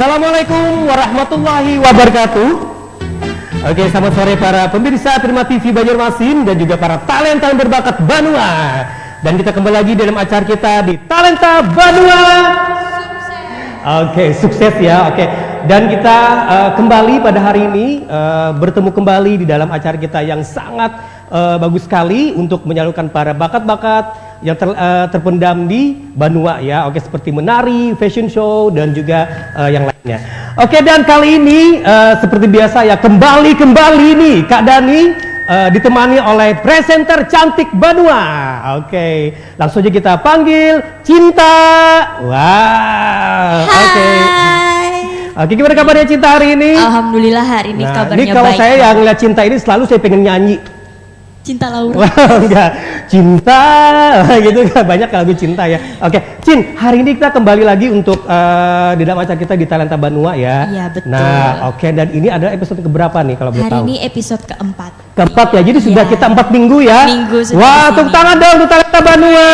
Assalamualaikum warahmatullahi wabarakatuh. Oke, selamat sore para pemirsa Prima TV Banjarmasin dan juga para talenta yang berbakat Banua. Dan kita kembali lagi dalam acara kita di Talenta Banua. Oke, sukses ya. Oke, dan kita kembali pada hari ini bertemu kembali di dalam acara kita yang sangat bagus sekali untuk menyalurkan para bakat-bakat yang terpendam di Banua ya. Oke, seperti menari, fashion show dan juga yang lainnya. Oke, dan kali ini seperti biasa ya kembali nih Kak Dani ditemani oleh presenter cantik Banua. Oke, langsung aja kita panggil Cinta. Wow. Oke, gimana kabarnya Cinta hari ini? Alhamdulillah hari ini kabarnya baik. Ini kalau saya yang lihat Cinta ini selalu saya pengen nyanyi. Cinta Laura. Wah, enggak. Cinta gitu kan, banyak lagu cinta ya. Oke, Cin, hari ini kita kembali lagi untuk di dalam acara kita di Talenta Banua ya. Iya, betul. Nah, oke, dan ini adalah episode keberapa nih kalau boleh tahu? Hari ini episode keempat. Keempat ya, jadi sudah kita 4 minggu ya. Minggu sudah. Wah, tepuk tangan dong untuk Talenta Banua.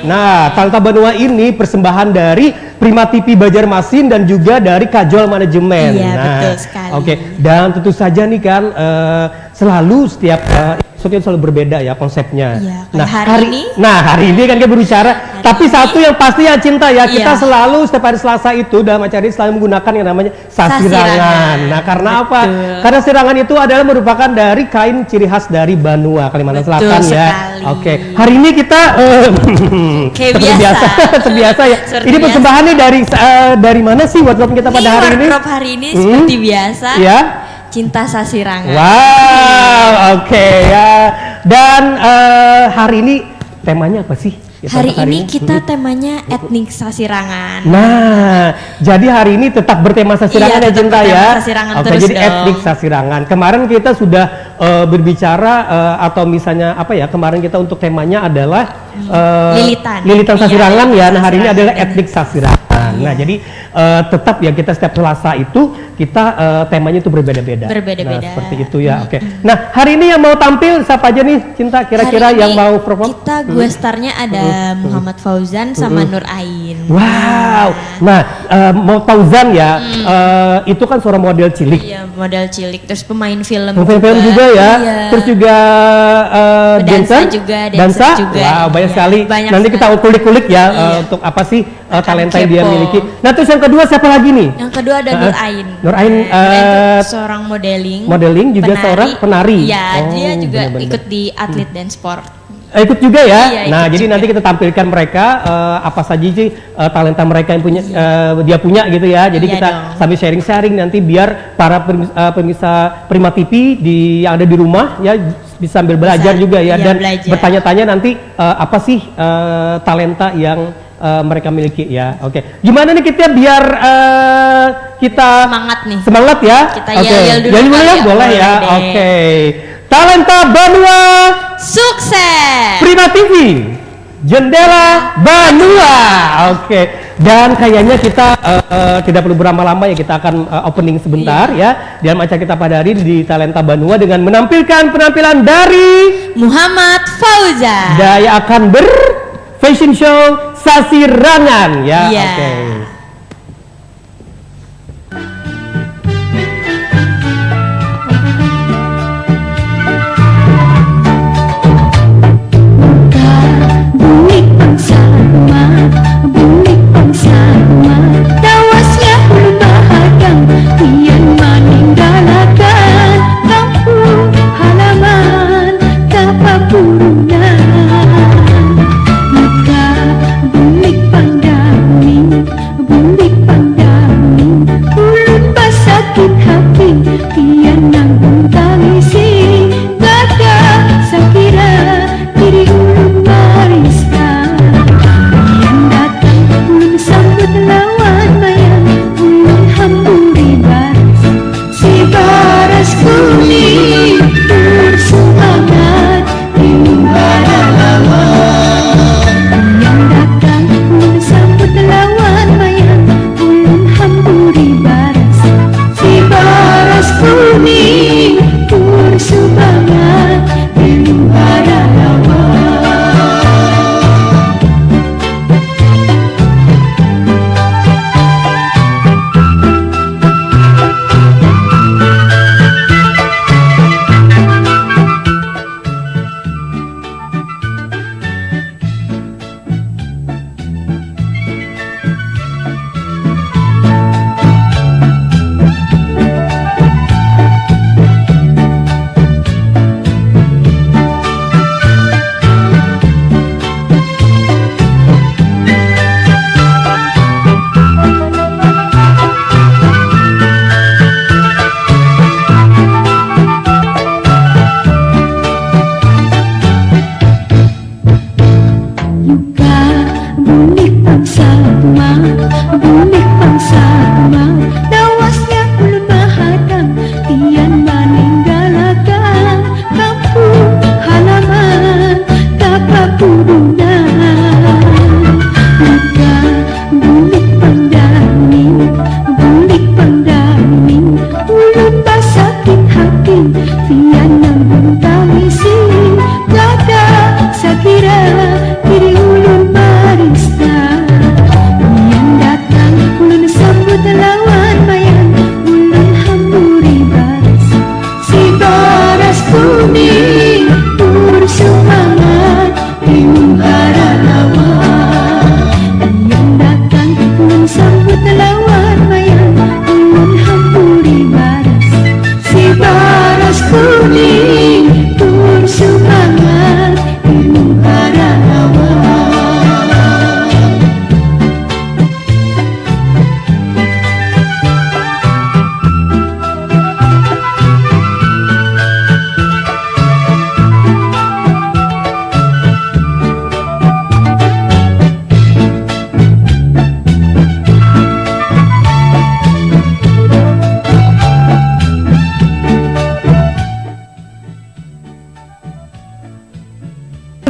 Nah, Talenta Banua ini persembahan dari Prima TV Banjarmasin dan juga dari Kajol Manajemen. Iya, nah, betul sekali. Oke, dan tentu saja nih kan selalu setiap episode selalu berbeda ya konsepnya. Iya, nah, hari ini kan kita berbicara, tapi satu yang pasti ya Cinta ya, kita Iya. selalu setiap hari Selasa itu dalam acara ini selalu menggunakan yang namanya sasirangan. Nah, karena apa? Karena sirangan itu adalah merupakan dari kain ciri khas dari Banua, Kalimantan Betul Selatan ya. sekali. Oke, hari ini kita Kayak seperti biasa, seperti biasa ya. Seperti Ini persembahan nih dari mana sih wardrobe kita pada hari ini? Wardrobe hari ini seperti biasa. Ya. Cinta Sasirangan. Wow, oke ya. Dan hari ini temanya apa sih? Hari ini kita temanya etnik Sasirangan. Nah, jadi hari ini tetap bertema Sasirangan Iya, ya Cinta tetap ya. bertema Sasirangan Oke, terus jadi dong. etnik Sasirangan. Kemarin kita sudah berbicara atau misalnya apa ya? Kemarin kita untuk temanya adalah Lilitan Sasirangan ya. Nah, hari ini adalah etnik Sasirangan. Nah, jadi tetap ya kita setiap Selasa itu kita temanya itu berbeda-beda. Berbeda-beda. Nah, seperti itu ya. Oke. Nah, hari ini yang mau tampil siapa aja nih Cinta? Kira-kira Hari yang ini mau perform? Kita gue starnya ada Muhammad Fauzan sama Nur Ain. Wow. Nah, mau Fauzan ya, itu kan seorang model cilik. Iya, model cilik, terus pemain film Film juga ya. Iya. Terus juga Dansa juga, dancer juga. Wow, banyak Iya, sekali. banyak Nanti sekali. kita kulik-kulik ya Iya. untuk apa sih talenta yang kepo. dia miliki. Nah, terus yang kedua siapa lagi nih? Yang kedua ada Nur Ain. Nur Ain, itu seorang modeling juga seorang penari. Iya, Oh, dia juga benar-benar. ikut di atlet dan sport. Ikut juga ya. Iya, Nah, ikut jadi juga. nanti kita tampilkan mereka apa saja sih talenta mereka yang punya dia punya gitu ya. Jadi Iya kita dong. sambil sharing-sharing nanti biar para pemirsa Prima TV yang ada di rumah ya bisa sambil belajar juga ya, iya, dan belajar. bertanya-tanya nanti apa sih talenta yang mereka miliki ya. Oke. Gimana nih kita biar kita Semangat nih. semangat ya. Kita Oke. yel-yel dulu Yel-yel kali ya, ya. boleh ya. Boleh deh. Oke. Talenta Banua Sukses. Prima TV, Jendela Banua. Oke. Dan kayaknya kita tidak perlu berlama-lama ya, kita akan opening sebentar ya dalam acara kita pada hari ini di Talenta Banua dengan menampilkan penampilan dari Muhammad Fauzan. Daya akan fashion show Sasirangan ya. Iya. Oke. Bulik bersama, bulik bersama, tawasnya berbahagam, kian meninggalkan kampung halaman, tapa purunan. Maka bulik pandami,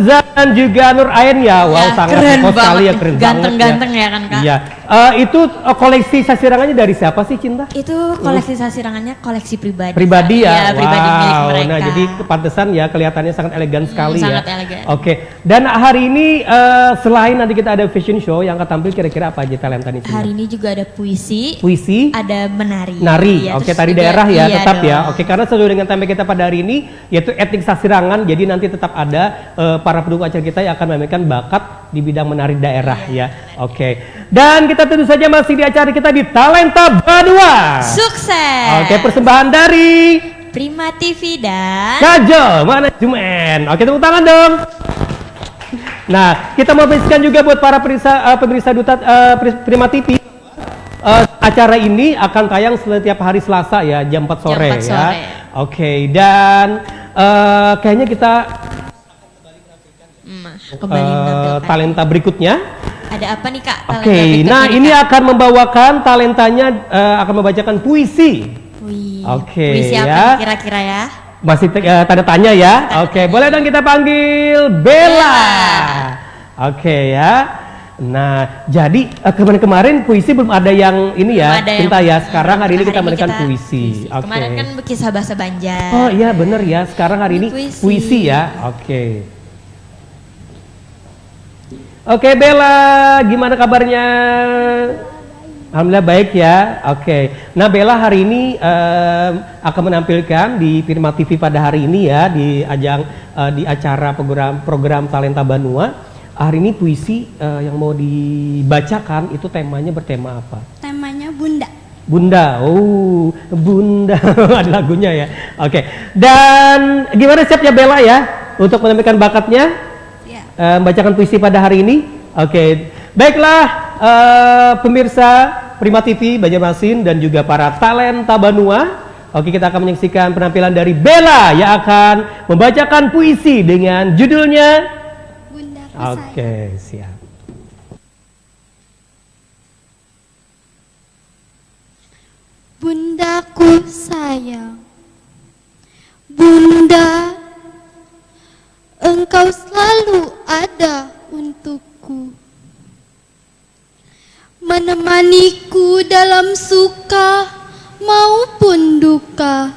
dan juga Nur Ain ya. Wow, Ya, sangat keren heboh sekali ya, banget. keren Ganteng-ganteng banget ya kan, Kak? Iya. Itu koleksi sasirangannya dari siapa sih, Cinta? Itu koleksi sasirangannya koleksi pribadi. Pribadi ya. Iya, pribadi milik Wow. mereka. Nah, jadi pantesan ya kelihatannya sangat elegan sekali ya. sangat elegan. Oke. Dan hari ini selain nanti kita ada fashion show yang akan tampil, kira-kira apa aja talenta nih? Cinta? Hari ini juga ada puisi, Puisi, ada menari. nari, Iya, oke, terus tari juga- daerah ya, iya tetap ya, dong. oke, karena sesuai dengan tema kita pada hari ini yaitu etnik sasirangan, jadi nanti tetap ada para pendukung acara kita yang akan memamerkan bakat di bidang menari daerah ya, oke. Dan kita tentu saja masih di acara kita di Talenta Banua. Sukses. Oke, persembahan dari Prima TV dan Kajol Manajemen. Oke, tepuk tangan dong. Nah, kita mau pastikan juga buat para pemirsa Duta Prima TV. Acara ini akan tayang setiap hari Selasa ya, jam 4 sore Jam 4 ya. sore. Oke, dan kayaknya kita kembali menampilkan. talenta berikutnya. Ada apa nih Kak? Oke, Talenta berikutnya nah nih, ini Kak? akan membawakan talentanya akan membacakan puisi. Wih, Oke, puisi apa ya. nih kira-kira ya? Masih tanda tanya ya. Oke, boleh dong kita panggil Bella. Oke ya. Nah, jadi kemarin puisi belum ada yang ini ya, Belum ada Cinta yang- ya. Sekarang hari ini kita memberikan kita puisi. Oke. Kemarin kan kisah bahasa Banjar. Oh iya bener ya. Sekarang hari ini Puisi. puisi ya. Oke. Oke Bella, gimana kabarnya? Alhamdulillah baik ya. Oke. Nah Bella hari ini akan menampilkan di Prima TV pada hari ini ya di ajang di acara program Talenta Banua. Hari ini puisi yang mau dibacakan itu temanya bertema apa? Temanya Bunda. Bunda. Oh, Bunda. Ada lagunya ya. Oke. Dan gimana siapnya Bella ya untuk menampilkan bakatnya? Membacakan puisi pada hari ini. Oke. Baiklah pemirsa Prima TV Banjarmasin dan juga para talenta Banua. Oke, kita akan menyaksikan penampilan dari Bella yang akan membacakan puisi dengan judulnya Bunda Oke, siap. Bundaku sayang, Bunda, engkau selalu ada untukku, menemaniku dalam suka maupun duka,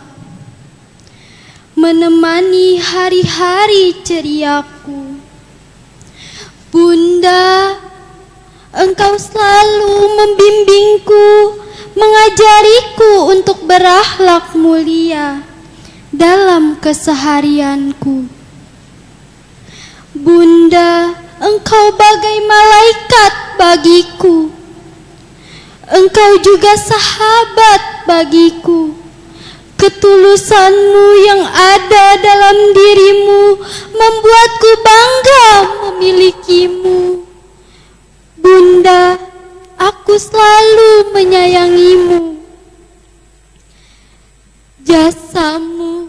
menemani hari-hari ceriaku. Bunda, engkau selalu membimbingku, mengajariku untuk berakhlak mulia dalam keseharianku. Bunda, engkau bagai malaikat bagiku. Engkau juga sahabat bagiku. Ketulusanmu yang ada dalam dirimu membuatku bangga memilikimu. Bunda, aku selalu menyayangimu. Jasamu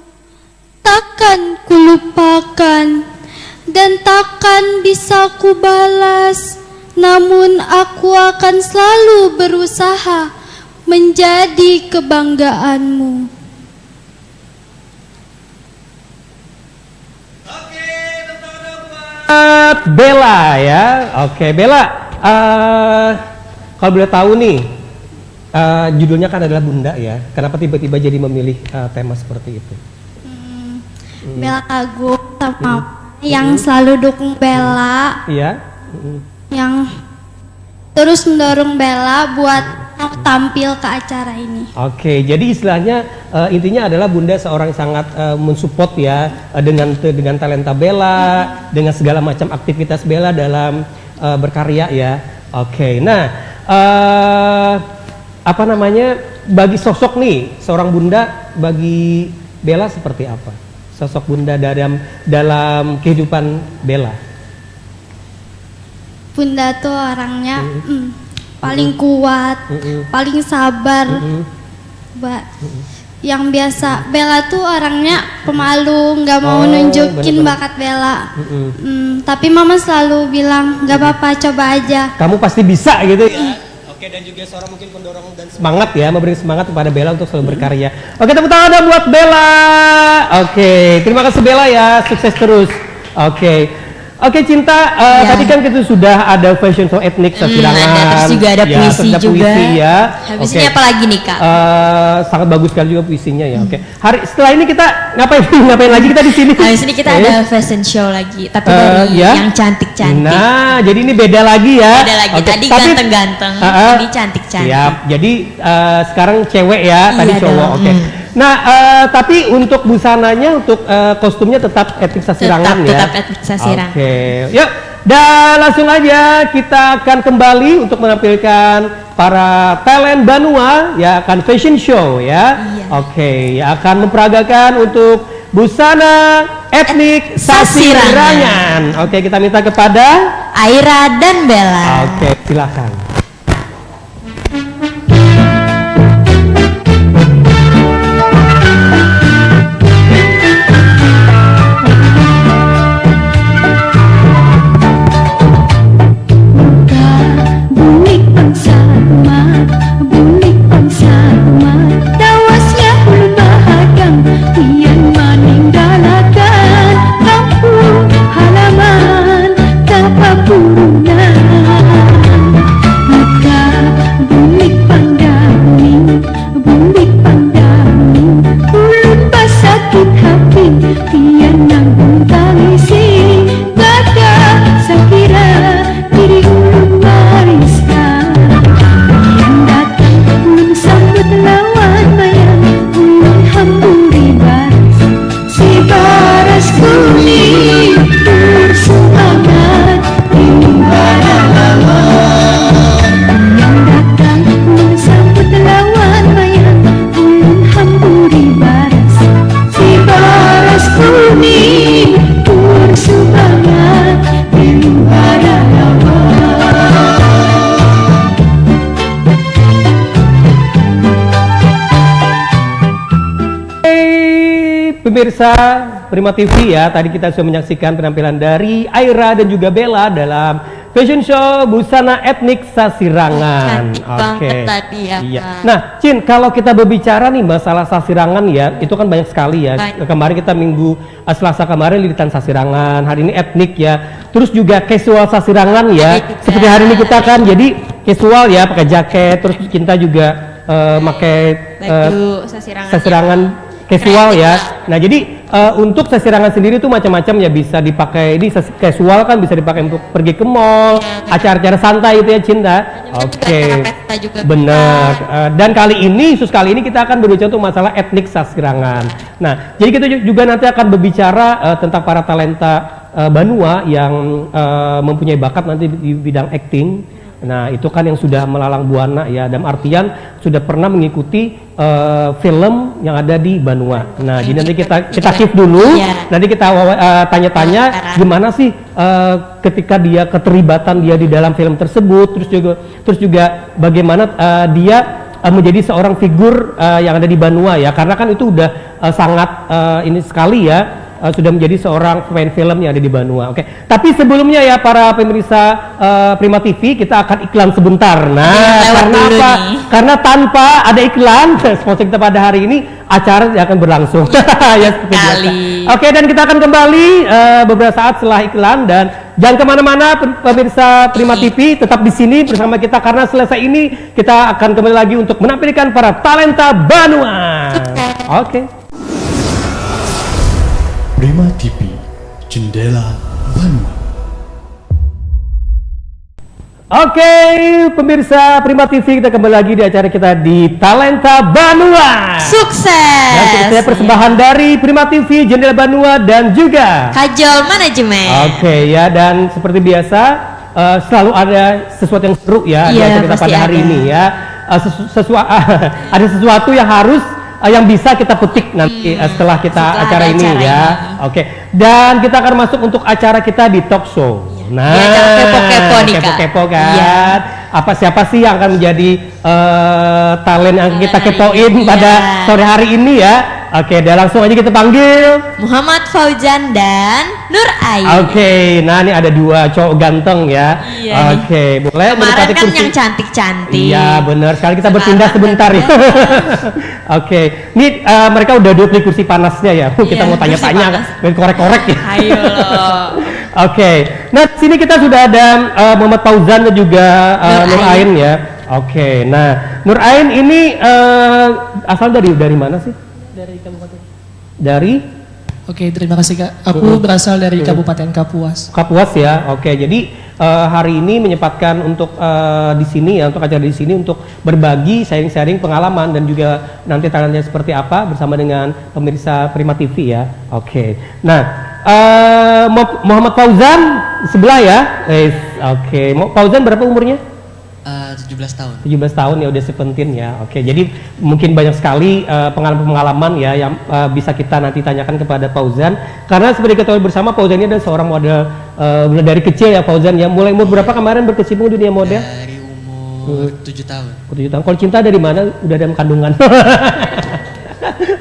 takkan kulupakan dan takkan bisa kubalas, namun aku akan selalu berusaha menjadi kebanggaanmu. Bella ya. Oke, Bella. Kalau boleh tahu nih, judulnya kan adalah Bunda ya. Kenapa tiba-tiba jadi memilih tema seperti itu? Bella kagum sama yang selalu dukung Bella, Iya. yang terus mendorong Bella buat mau tampil ke acara ini. Oke, jadi istilahnya intinya adalah Bunda seorang yang sangat mensupport ya dengan talenta Bella, dengan segala macam aktivitas Bella dalam berkarya ya. Oke, nah apa namanya bagi sosok nih seorang Bunda bagi Bella seperti apa? Sosok Bunda dalam kehidupan Bella. Bunda tuh orangnya paling kuat, paling sabar, Mbak. Yang biasa Bella tuh orangnya pemalu, nggak mau nunjukin bener-bener. bakat Bella. Tapi Mama selalu bilang nggak apa-apa, coba aja. Kamu pasti bisa gitu ya. Oke, dan juga seorang mungkin pendorong dan semangat ya, memberi semangat kepada Bella untuk selalu berkarya. Oke, tepuk tangan dong buat Bella. Oke, terima kasih Bella ya, sukses terus. Oke. Oke Cinta, tadi kan kita sudah ada fashion show etnik Sasirangan. Terus juga ada puisi terus ada juga. puisi ya. Habisnya apa lagi nih Kak? Sangat bagus sekali juga puisinya ya. Oke. Hari setelah ini kita ngapain lagi kita di sini? Habis ini kita ada fashion show lagi, tapi dari yang cantik-cantik. Nah, jadi ini beda lagi ya. Beda lagi. Oke, Tadi ganteng-ganteng, ini cantik-cantik. Siap. Jadi sekarang cewek ya, tadi cowok. Oke. Nah, tapi untuk busananya, untuk kostumnya tetap etnik Sasirangan ya. Tetap etnik Sasirangan. Oke, yuk. Dan langsung aja kita akan kembali untuk menampilkan para talent Banua ya, akan fashion show ya. Iya. Oke, akan memperagakan untuk busana etnik Sasirangan. Oke, kita minta kepada Aira dan Bella. Oke, silakan. Pemirsa Prima TV ya, tadi kita sudah menyaksikan penampilan dari Aira dan juga Bella dalam fashion show busana etnik Sasirangan. Oke. Tadi ya. Iya. Nah, Cin, kalau kita berbicara nih masalah Sasirangan ya, itu kan banyak sekali ya. Kemarin kita minggu Selasa kemarin lilitan Sasirangan, hari ini etnik ya. Terus juga casual Sasirangan ya. Seperti hari ini kita kan jadi casual ya, pakai jaket, terus kita juga pakai baju Sasirangan casual ya. Nah, jadi untuk Sasirangan sendiri tuh macam-macam ya, bisa dipakai ini casual kan, bisa dipakai untuk pergi ke mall, acara-acara santai itu ya Cinta. Oke. Bener. Dan kali ini kita akan berbicara untuk masalah etnik Sasirangan. Nah, jadi kita juga nanti akan berbicara tentang para talenta Banua yang mempunyai bakat nanti di bidang acting. Nah, itu kan yang sudah melalang buana ya, dalam artian sudah pernah mengikuti film yang ada di Banua. Nah, jadi nanti kita shift dulu, nanti kita tanya-tanya gimana sih ketika dia keterlibatan dia di dalam film tersebut, terus juga bagaimana dia menjadi seorang figur yang ada di Banua ya, karena kan itu udah sangat ini sekali ya. Sudah menjadi seorang pemain film yang ada di Banua. Oke. Tapi sebelumnya ya para pemirsa Prima TV, kita akan iklan sebentar. Nah, karena apa? Karena tanpa ada iklan, sponsor kita pada hari ini acara akan berlangsung. Ya seperti biasa. Oke, dan kita akan kembali beberapa saat setelah iklan, dan jangan kemana-mana pemirsa Prima TV, tetap di sini bersama kita karena selesai ini kita akan kembali lagi untuk menampilkan para talenta Banua. Oke. Prima TV, Jendela Banua. Oke, pemirsa Prima TV, kita kembali lagi di acara kita di Talenta Banua. Sukses. Dan sepertinya persembahan dari Prima TV, Jendela Banua dan juga Kajol Manajemen. Oke ya, dan seperti biasa selalu ada sesuatu yang seru ya di acara kita pada hari ini ya. Ada sesuatu yang harus yang bisa kita petik nanti setelah kita acara ini ya. Oke. Dan kita akan masuk untuk acara kita di talk show. Nah, kepo-kepo nih Kak. Kepo-kepo kan. Apa siapa sih yang akan menjadi talent yang kita kepoin pada sore hari ini ya? Oke, dan langsung aja kita panggil Muhammad Fauzan dan Nur Ayu. Oke, nah ini ada dua cowok ganteng ya. Oke, boleh kemarin kan kursi yang cantik-cantik. Iya, benar sekali. Kita berpindah sebentar ya. Oke, ini mereka udah duduk di kursi panasnya ya. Kita mau tanya-tanya, korek-korek ya. Ayo loh. Oke. Nah, sini kita sudah ada Muhammad Fauzan dan juga Nur Ain ya. Oke. Nah, Nur Ain ini asal dari mana sih? Dari kabupaten. Dari? Oke, terima kasih Kak. Aku berasal dari Kabupaten Kapuas. Kapuas ya. Oke. Jadi hari ini menyempatkan untuk di sini ya, untuk acara di sini untuk berbagi sharing-sharing pengalaman dan juga nanti tangannya seperti apa bersama dengan pemirsa Prima TV ya. Oke. Nah, Muhammad Fauzan sebelah ya. Oke. Fauzan berapa umurnya? 17 tahun. 17 tahun ya, udah 17 ya. Oke, jadi mungkin banyak sekali pengalaman-pengalaman ya yang bisa kita nanti tanyakan kepada Fauzan. Karena seperti ketahui bersama, Fauzan ini adalah seorang model mulai dari kecil ya Fauzan ya. Mulai umur berapa kemarin berkecimpung di dunia model? Dari umur 7 tahun. 7 tahun. Kalau cinta dari mana? Udah dalam kandungan.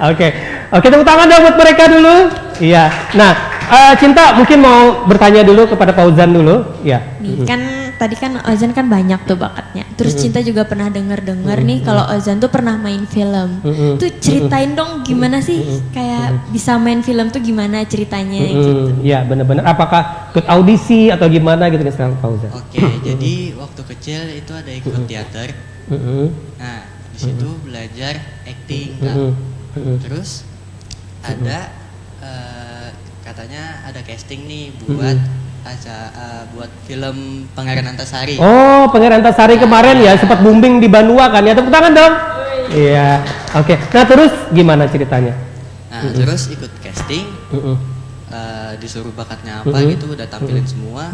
Oke. Oke, tepuk tangan dong buat mereka dulu. Iya. Nah, Cinta mungkin mau bertanya dulu kepada Fauzan dulu. Ya. Nih, kan tadi kan Ozan kan banyak tuh bakatnya. Terus Cinta juga pernah dengar nih kalau Ozan tuh pernah main film. Tuh ceritain dong gimana sih kayak bisa main film tuh gimana ceritanya gitu. Ya, benar-benar. Apakah ikut audisi atau gimana gitu kan sekarang Fauzan? Oke, jadi waktu kecil itu ada ikut teater. Nah, di situ belajar acting kan. Terus ada katanya ada casting nih buat buat film Pangeran Antasari. Oh, Pangeran Antasari kemarin ya sempat booming di Banua kan ya. Tepuk tangan dong. Iya. Oke. Nah, terus gimana ceritanya? Nah, terus ikut casting. Disuruh bakatnya apa gitu, udah tampilin semua.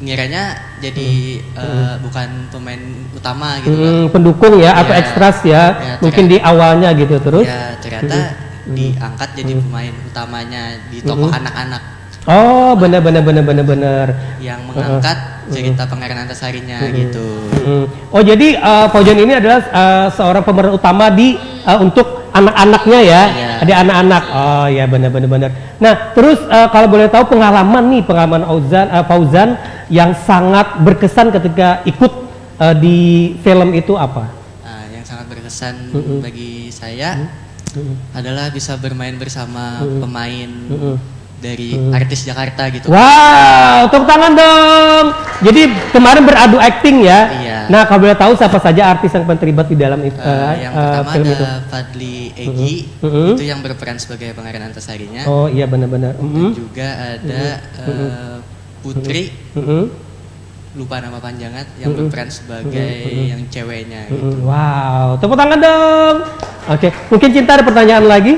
Ngiranya jadi bukan pemain utama gitu kan. Pendukung ya, atau ekstras ya, mungkin di awalnya gitu. Terus ya ternyata diangkat jadi pemain utamanya di tokoh anak-anak. Oh, benar Yang mengangkat cerita Pangeran Antasarinya gitu. Oh, jadi Fauzan ini adalah seorang pemeran utama di untuk anak-anaknya ya. Iya. Ada anak-anak. Oh ya, benar. Nah, terus kalau boleh tahu pengalaman Fauzan yang sangat berkesan ketika ikut di film itu apa? Yang sangat berkesan bagi saya adalah bisa bermain bersama pemain dari artis Jakarta gitu. Wow, tepuk tangan dong. Jadi kemarin beradu acting ya. Iya. Nah, kalau boleh tahu siapa saja artis yang terlibat di dalam Yang pertama film ada itu? Fadli Egy, itu yang berperan sebagai Pangeran Antasarinya. Oh iya, benar. Dan juga ada Putri, lupa nama panjangnya, yang berperan sebagai yang ceweknya gitu. Wow, tepuk tangan dong. Oke, mungkin Cinta ada pertanyaan lagi?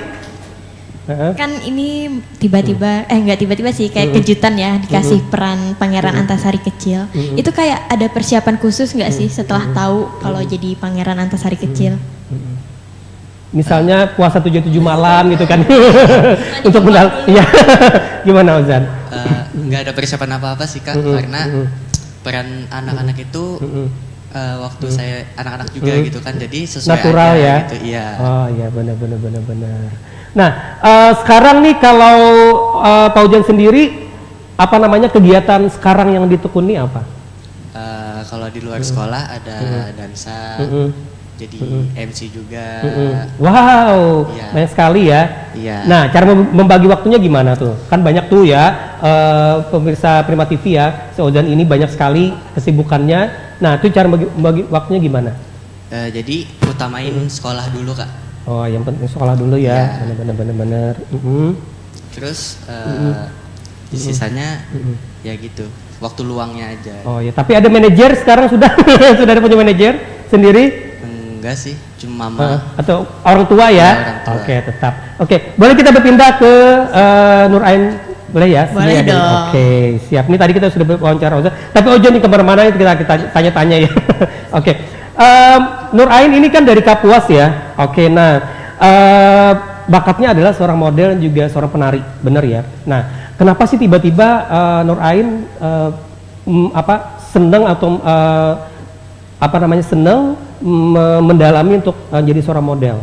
Kan ini tiba-tiba nggak tiba-tiba sih, kayak kejutan ya dikasih peran Pangeran Antasari kecil. Itu kayak ada persiapan khusus nggak sih setelah tahu kalau jadi Pangeran Antasari kecil? Misalnya puasa 77 malam gitu kan. Untuk ya. Gimana Ozan? Nggak ada persiapan apa-apa sih Kak, karena peran anak-anak itu waktu saya anak-anak juga gitu kan, jadi sesuai natural aja ya gitu. Iya. Oh iya, benar. Nah, sekarang nih kalau Fauzan sendiri apa namanya kegiatan sekarang yang ditekuni apa? Kalau di luar sekolah ada dansa, jadi MC juga. Wow, Iya. banyak sekali ya. Iya. Nah, cara membagi waktunya gimana tuh? Kan banyak tuh ya pemirsa Prima TV ya. Fauzan ini banyak sekali kesibukannya. Nah, itu cara membagi waktunya gimana? Jadi utamain sekolah dulu Kak. Oh, yang penting sekolah dulu ya. Benar. Terus sisanya ya gitu, waktu luangnya aja. Oh ya, tapi ada manajer sekarang sudah sudah ada punya manajer sendiri? Enggak sih, cuma mama. Atau orang tua ya? Ya, orang tua. Oke, tetap. Oke, boleh kita berpindah ke Nur Ain? Boleh ya? Boleh dong. Oke, siap. Ini tadi kita sudah wawancara Ozan, tapi Ozan nih kemana-mana itu kita tanya-tanya ya. Oke, Nur Ain ini kan dari Kapuas ya. Oke, nah bakatnya adalah seorang model dan juga seorang penari, bener ya. Nah, kenapa sih tiba-tiba Nur Ain senang atau senang mendalami untuk jadi seorang model?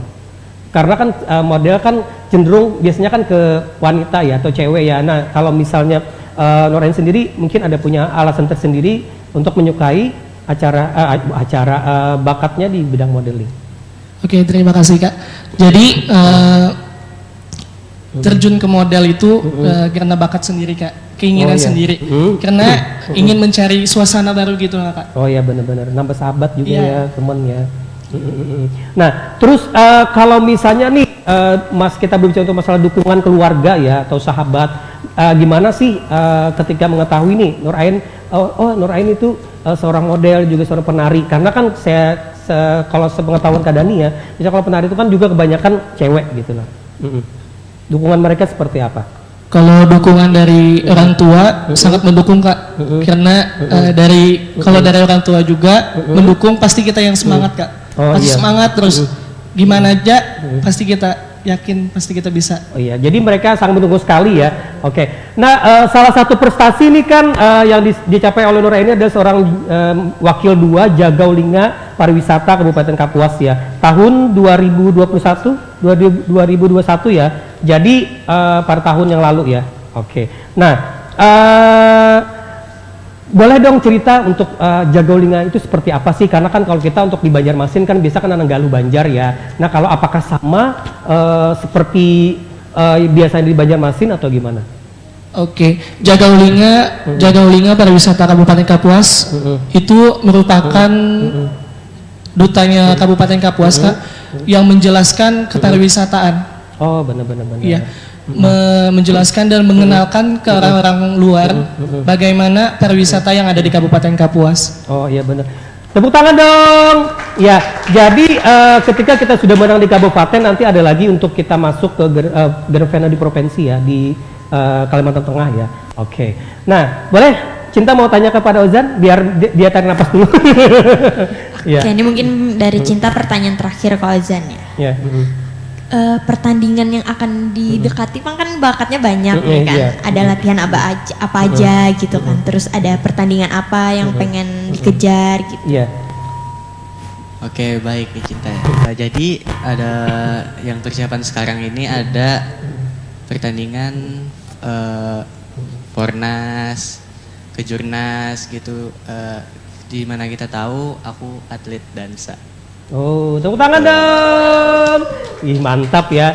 Karena kan model kan cenderung biasanya kan ke wanita ya atau cewek ya. Nah, kalau misalnya Nur Ain sendiri mungkin ada punya alasan tersendiri untuk menyukai bakatnya di bidang modeling. Oke, terima kasih Kak. Jadi terjun ke model itu karena bakat sendiri Kak. keinginan Oh, iya. sendiri. Karena ingin mencari suasana baru gitu lah, Kak. Oh ya benar-benar nambah sahabat juga Iya. ya teman ya. Nah terus kalau misalnya nih Mas kita berbicara untuk masalah dukungan keluarga ya atau sahabat, gimana sih ketika mengetahui nih Nur Ain, Nur Ain itu seorang model juga seorang penari, karena kan kalau sepengetahuan Kak Dani ya, misalnya kalau penari itu kan juga kebanyakan cewek gitu lah. Dukungan mereka seperti apa? Kalau dukungan dari orang tua sangat mendukung, Kak. Karena kalau dari orang tua juga mendukung, pasti kita yang semangat, Kak. Oh, pasti iya. semangat terus. Gimana aja pasti kita yakin pasti kita bisa. Oh iya, jadi mereka sangat mendukung sekali ya. Oke. Nah, salah satu prestasi ini kan yang dicapai oleh Nur Ain ini adalah seorang wakil 2 Jagaulinga Pariwisata Kabupaten Kapuas ya. Tahun 2021 ya. Jadi pada tahun yang lalu ya. Oke. Nah, boleh dong cerita untuk Jagaulinga itu seperti apa sih? Karena kan kalau kita untuk di Banjarmasin kan biasa kan anak Galuh Banjar ya. Nah kalau apakah sama seperti biasanya di Banjarmasin atau gimana? Oke, Jagaulinga Pariwisata Kabupaten Kapuas itu merupakan dutanya Kabupaten Kapuas, Kak, yang menjelaskan kepariwisataan. Oh benar-benar. Iya. Menjelaskan dan mengenalkan ke orang-orang luar bagaimana pariwisata yang ada di Kabupaten Kapuas. Oh iya benar. Tepuk tangan dong. Ya, jadi ketika kita sudah menang di kabupaten, nanti ada lagi untuk kita masuk ke Grand Final di provinsi ya, di Kalimantan Tengah ya. Oke. Nah, boleh Cinta mau tanya kepada Ozan biar dia tarik napas dulu. Ya. Oke, ini mungkin dari Cinta pertanyaan terakhir ke Ozan ya. Ya. Pertandingan yang akan didekati kan bakatnya banyak ya kan, iya. ada latihan apa aja gitu kan, terus ada pertandingan apa yang pengen dikejar gitu. Iya. Oke, baik nih Cinta ya. Jadi ada yang persiapan sekarang ini ada pertandingan Fornas, Kejurnas gitu, di mana kita tahu aku atlet dansa. Oh, tepuk tangan dong. Ih, mantap ya.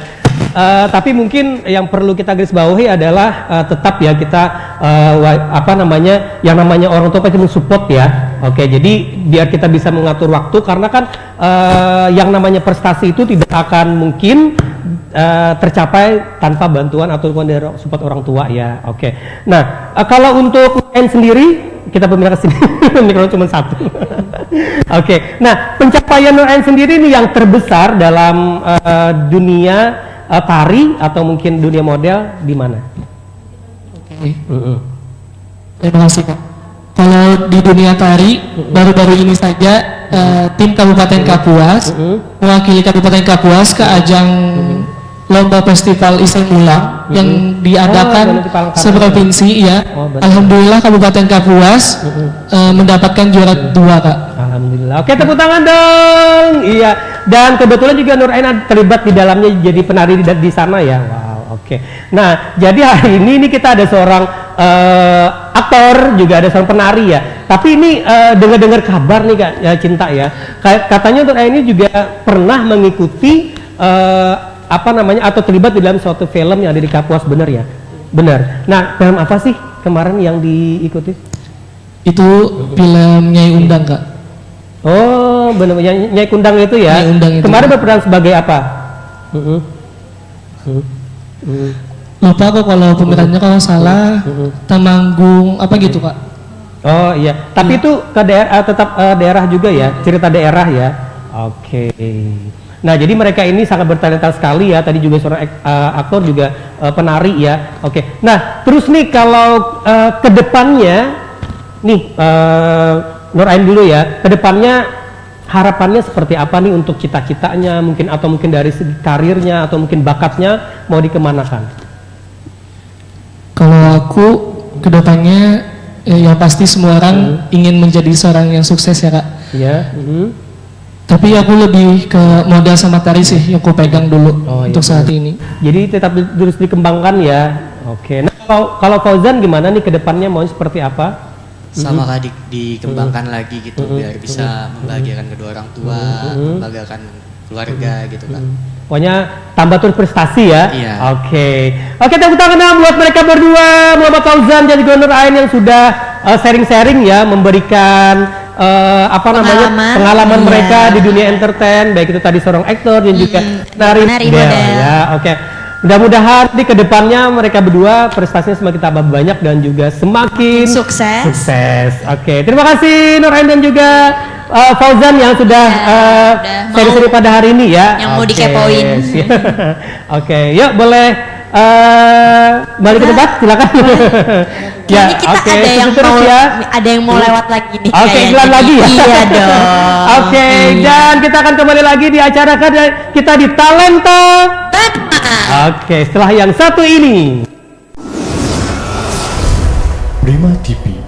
Tapi mungkin yang perlu kita garis bawahi adalah tetap ya kita yang namanya orang tua pasti mensupport ya. Oke, jadi biar kita bisa mengatur waktu, karena kan yang namanya prestasi itu tidak akan mungkin tercapai tanpa bantuan atau dukungan dari support orang tua ya. Oke. Nah, kalau untuk N sendiri kita pemirsa sini, mikrofon cuma satu. Oke. Nah, pencapaian Nur Ain sendiri nih yang terbesar dalam dunia tari atau mungkin dunia model di mana? Oke. Terima kasih, Kak. Kalau di dunia tari, baru-baru ini saja tim Kabupaten Kapuas mewakili Kabupaten Kapuas ke ajang lomba festival Iseng Mulang yang diadakan seprovinsi ya. Alhamdulillah Kabupaten Kapuas mendapatkan juara 2, Kak. Alhamdulillah. Oke, tepuk tangan dong. Iya. Dan kebetulan juga Nur Ain terlibat di dalamnya jadi penari di sana ya. Wow, oke. Nah, jadi hari ini kita ada seorang aktor, juga ada seorang penari ya. Tapi ini dengar-dengar kabar nih Kak ya, Cinta ya. Katanya Nur Ain ini juga pernah mengikuti atau terlibat di dalam suatu film yang ada di Kapuas, benar ya? Benar. Nah, film apa sih kemarin yang diikuti? Itu film Nyai Undang, Kak. Oh, benar, Nyai Kundang itu ya. Nyai Undang itu. Kemarin berperan sebagai apa? Lupa kok kalau pemerannya, kalau salah Temanggung apa gitu, Kak. Oh iya, tapi itu ke tetap daerah juga ya, cerita daerah ya. Oke. Nah, jadi mereka ini sangat bertalenta sekali ya. Tadi juga seorang aktor, juga penari ya. Oke. Nah, terus nih kalau kedepannya nih Nur Ain dulu ya. Kedepannya harapannya seperti apa nih untuk cita-citanya mungkin, atau mungkin dari segi karirnya atau mungkin bakatnya mau dikemanakan? Kalau aku kedepannya yang pasti semua orang ingin menjadi seorang yang sukses ya, Kak. Iya. Tapi aku lebih ke modal sama tari sih yang aku pegang dulu untuk saat ini. Jadi tetap terus dikembangkan ya. Oke. Nah, kalau Fauzan gimana nih kedepannya mau seperti apa? Sama Kak, dikembangkan lagi gitu biar bisa membahagiakan kedua orang tua, membahagiakan keluarga gitu Kak. Pokoknya tambah terus prestasi ya. Iya. Oke, tepuk tangan buat mereka berdua, Muhammad Fauzan dan juga Nur Ain yang sudah sharing-sharing ya, memberikan pengalaman Iya. mereka di dunia entertain, baik itu tadi seorang aktor dan juga nari model. Ya, oke. Mudah-mudahan di kedepannya mereka berdua prestasinya semakin tambah banyak dan juga semakin sukses. Oke, terima kasih Nur Ain dan juga Fauzan yang sudah seri-seri pada hari ini ya. Yang mau dikepoin. Oke, yuk boleh balik ke tempat, silakan. Kayaknya kita ada yang mau lewat lagi nih. Oke, iklan lagi ya. Iya dong. Oke, dan kita akan kembali lagi di acara kita di Talenta. Oke, setelah yang satu ini. Prima TV,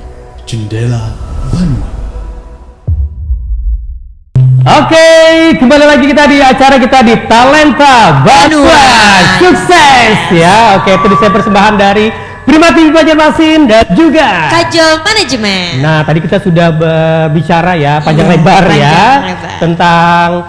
Jendela Banua. Oke, kembali lagi kita di acara kita di Talenta Banua. Sukses ya. Oke, itu saya persembahan dari Prima TV Banjarmasin dan juga Kajol Manajemen. Nah, tadi kita sudah berbicara ya panjang lebar tentang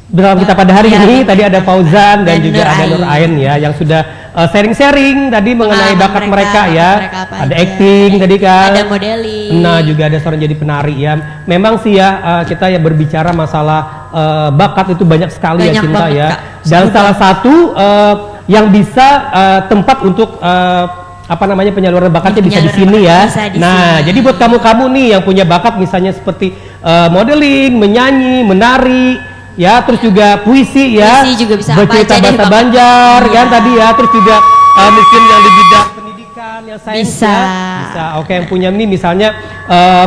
bersama kita pada hari ini. Tadi ada Fauzan dan juga ada Nur Ain ya yang sudah sharing-sharing tadi mengenai bakat mereka ya. Ada acting tadi kan. Ada modeling. Nah, juga ada seorang jadi penari ya. Memang sih ya kita ya berbicara masalah bakat itu banyak sekali ya Cinta ya. Dan salah satu yang bisa tempat untuk penyaluran bakatnya bisa di sini ya. Nah, jadi buat kamu-kamu nih yang punya bakat misalnya seperti modeling, menyanyi, menari, ya, terus juga puisi ya, juga bisa bercerita bahasa Banjar kan tadi ya, terus juga mungkin yang di bidang pendidikan, yang sains bisa. Oke, yang punya ini misalnya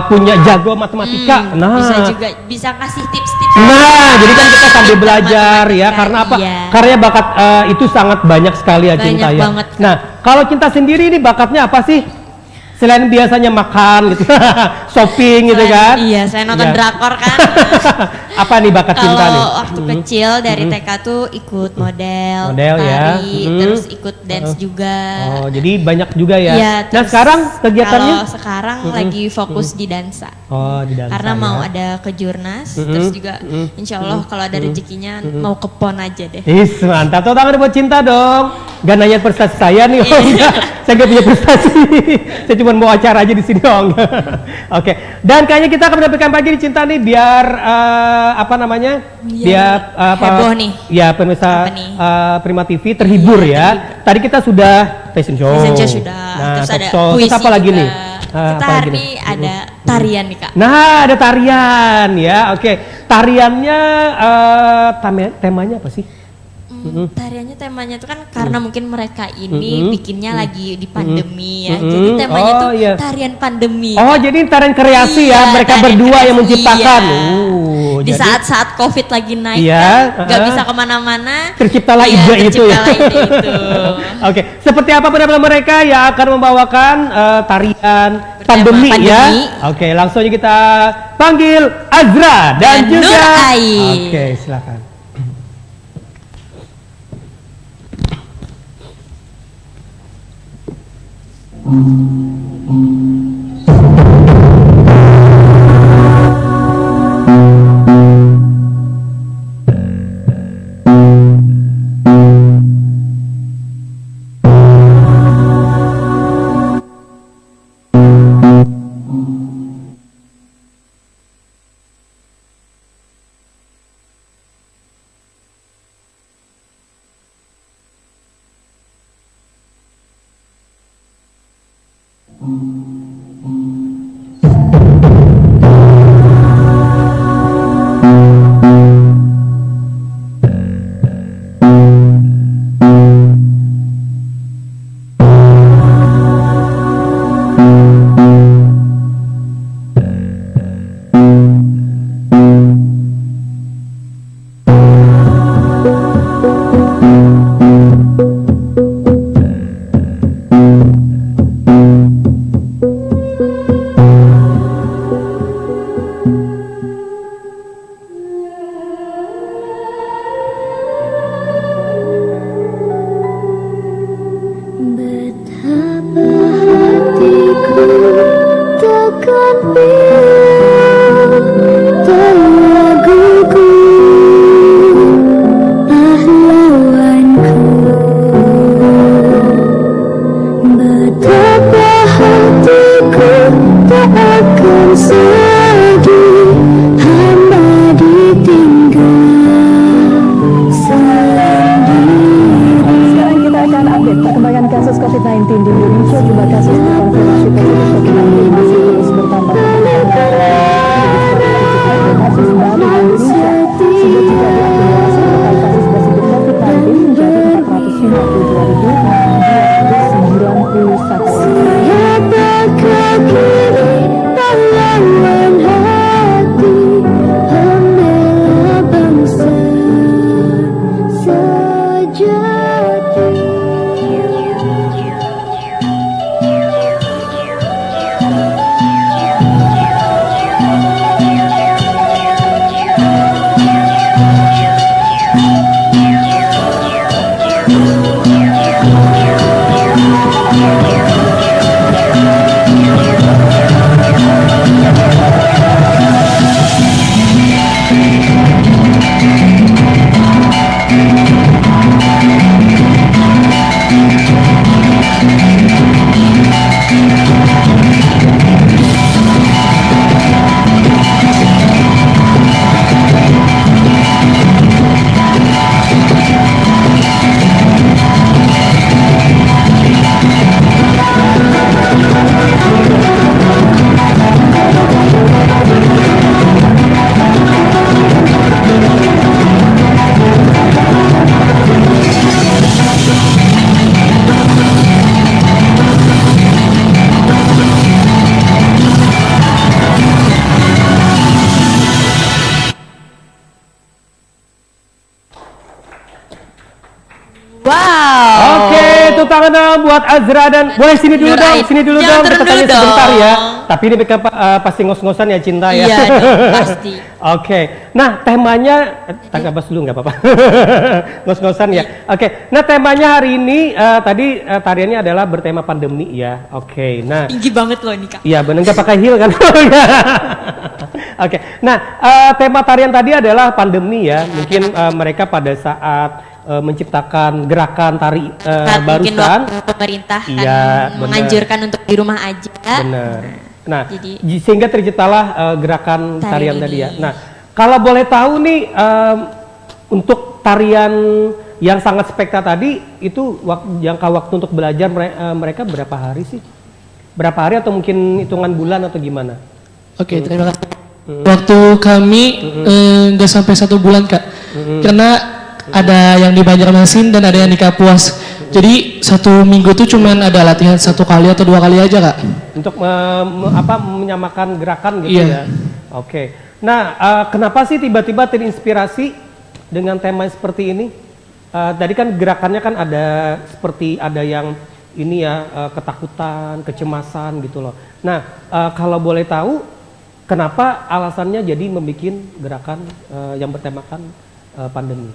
punya jago matematika, bisa juga bisa kasih tips-tips. Nah, jadi kan kita sambil belajar ya, karena apa? Iya. Karena bakat itu sangat banyak sekali ya Cinta ya. Banget. Nah, kalau Cinta sendiri ini bakatnya apa sih? Selain biasanya makan gitu, shopping gitu kan? Iya, saya nonton drakor kan. Apa nih bakat Cinta nih? Kalau waktu kecil dari TK tuh ikut model ya. tari, terus ikut dance juga. Oh, jadi banyak juga ya. Iya, Nah, sekarang kegiatannya? Kalau sekarang lagi fokus di dansa. Oh, di dansa. Karena ya. mau ada kejurnas, terus juga insya Allah kalau ada rezekinya mau ke PON aja deh. Is, mantap. Tepuk tangan buat Cinta dong. Gak nanya prestasi saya nih, oh enggak. Saya gak punya prestasi. Saya cuma mau acara aja di sini, oh enggak. Oke. Dan kayaknya kita akan mendapatkan pagi di Cinta nih biar biar heboh nih. Ya, pemirsa Prima TV terhibur ya. Tadi kita sudah fashion show. Sudah. Nah, terus ada show. puisi Terus apa lagi juga. nih? Kita hari ini ada tarian nih Kak. Nah, ada tarian ya. Oke. Tariannya temanya apa sih? Tariannya temanya tuh kan karena mungkin mereka ini bikinnya lagi di pandemi ya. Jadi temanya tuh tarian pandemi. Oh, jadi tarian kreasi ya, mereka berdua yang menciptakan. Di saat-saat COVID lagi naik nggak bisa kemana-mana. Terciptalah ide itu ya. Oke, seperti apa penampilan mereka yang akan membawakan tarian pandemi ya? Oke, langsung aja kita panggil Azra dan juga Nur Ain. Oke, silakan. Wow. Oke, tepuk tangan dong buat Azra dan boleh sini dulu Nur dong, Ain. sini dulu Jangan dong. turun Kita tanya dulu sebentar dong. ya. Tapi ini mereka pasti ngos-ngosan ya cinta ya. Iya dong, pasti. Oke, nah temanya tangga bas dulu nggak apa-apa. Ngos-ngosan ya. Oke, nah temanya hari ini tadi tariannya adalah bertema pandemi ya. Oke, nah Tinggi banget loh ini Kak. iya benar nggak pakai heel kan? Oke, nah tema tarian tadi adalah pandemi ya. Mungkin mereka pada saat menciptakan gerakan tari Saat mungkin barusan. waktu pemerintah kan Iya, benar. menganjurkan untuk di rumah aja. Benar. Nah, Jadi- sehingga terciptalah gerakan tarian Tarian tadi ini. ya. Nah, kalau boleh tahu nih untuk tarian yang sangat spekta tadi itu jangka waktu untuk belajar mereka berapa hari sih? Berapa hari atau mungkin hitungan bulan atau gimana? Oke, terima kasih. Waktu kami nggak sampai 1 bulan Kak, karena ada yang di Banjarmasin dan ada yang di Kapuas. Jadi 1 minggu tuh cuman ada latihan 1 kali atau 2 kali aja Kak. Untuk menyamakan gerakan gitu Iya. ya. Oke. Nah, kenapa sih tiba-tiba terinspirasi dengan tema seperti ini? Tadi kan gerakannya kan ada seperti ada yang ini ya ketakutan, kecemasan gitu loh. Nah, kalau boleh tahu kenapa alasannya jadi membuat gerakan yang bertemakan pandemi?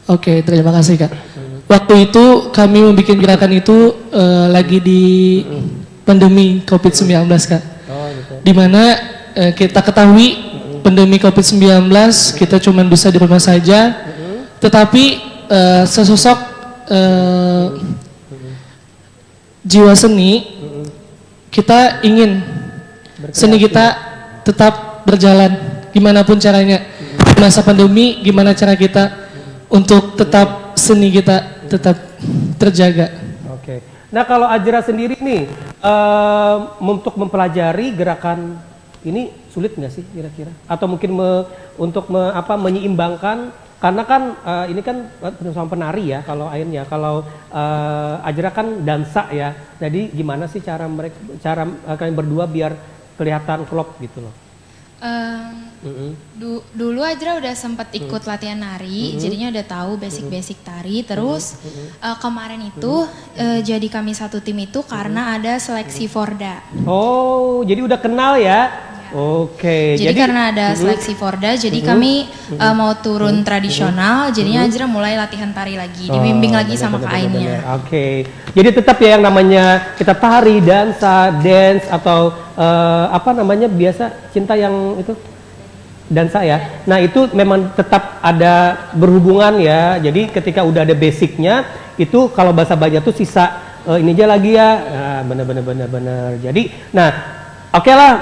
Oke, terima kasih Kak. Waktu itu kami membuat gerakan itu lagi di pandemi COVID-19 Kak. Oh, gitu. Dimana kita ketahui pandemi COVID-19 kita cuma bisa di rumah saja, tetapi sesosok jiwa seni kita ingin seni kita tetap berjalan gimana pun caranya. Di masa pandemi gimana cara kita untuk tetap seni kita tetap terjaga. Oke. Nah kalau Azra sendiri nih untuk mempelajari gerakan ini sulit nggak sih kira-kira? Atau mungkin menyeimbangkan karena kan ini kan sama penari ya kalau Ainnya, kalau Azra kan dansa ya. Jadi gimana sih cara kalian berdua biar kelihatan klop gitu loh? Dulu Azra udah sempat ikut latihan nari, jadinya udah tahu basic-basic tari. Terus kemarin itu jadi kami satu tim itu karena ada seleksi Forda. Oh, jadi udah kenal ya? Oke. Jadi karena ada seleksi Forda, jadi kami mau turun tradisional, jadinya Azra mulai latihan tari lagi, dibimbing lagi sama Kak Ainnya. Oke. Jadi tetap ya yang namanya kita tari, dansa, dance atau apa namanya biasa cinta yang itu dansa ya. Nah itu memang tetap ada berhubungan ya. Jadi ketika udah ada basicnya itu kalau bahasa Banjar tuh sisa ini aja lagi ya. Nah, bener. Jadi nah oke lah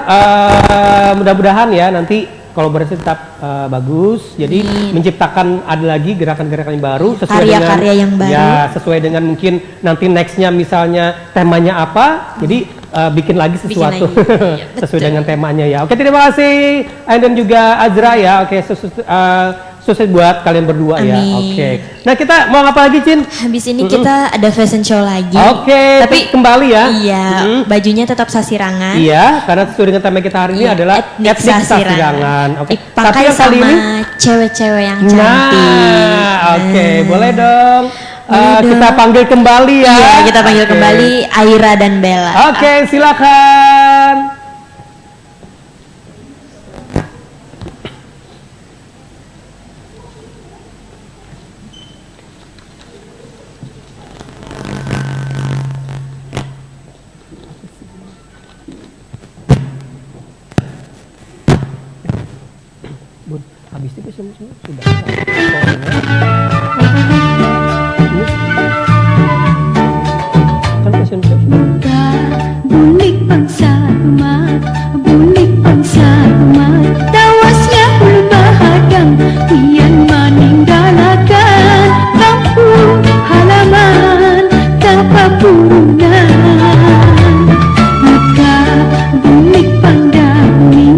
mudah-mudahan ya nanti kolaborasi tetap bagus. Jadi menciptakan ada lagi gerakan-gerakan yang baru sesuai Karya-karya yang baru. Ya sesuai dengan mungkin nanti nextnya misalnya temanya apa. Jadi bikin lagi sesuatu lagi. Iya, sesuai dengan temanya ya. Oke, terima kasih Ain dan juga Azra ya. Oke, sukses buat kalian berdua ya. Amin. Oke. Nah, kita mau apa lagi, Cin? Habis ini kita ada fashion show lagi. Oke, Tapi kembali ya. Iya, bajunya tetap sasirangan. Iya, karena sesuai dengan tema kita hari ini Iya, adalah etnik sasirangan. Oke. Dipakai yang kali sama ini cewek-cewek yang cantik. Nah, oke, boleh dong. Boleh dong. Kita panggil kembali ya. Iya, kita panggil Oke. kembali Aira dan Bella. Oke, silakan. Bun, habis itu semua sudah. Kan fashion show sudah. Bulik bangsa umat, bulik bangsa umat, tawasnya ulu bahadang, kian meninggalkan kampung halaman, tanpa purunan. Maka bulik pandami,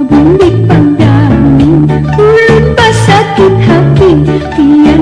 bulik pandami, ulun basakit hati, kian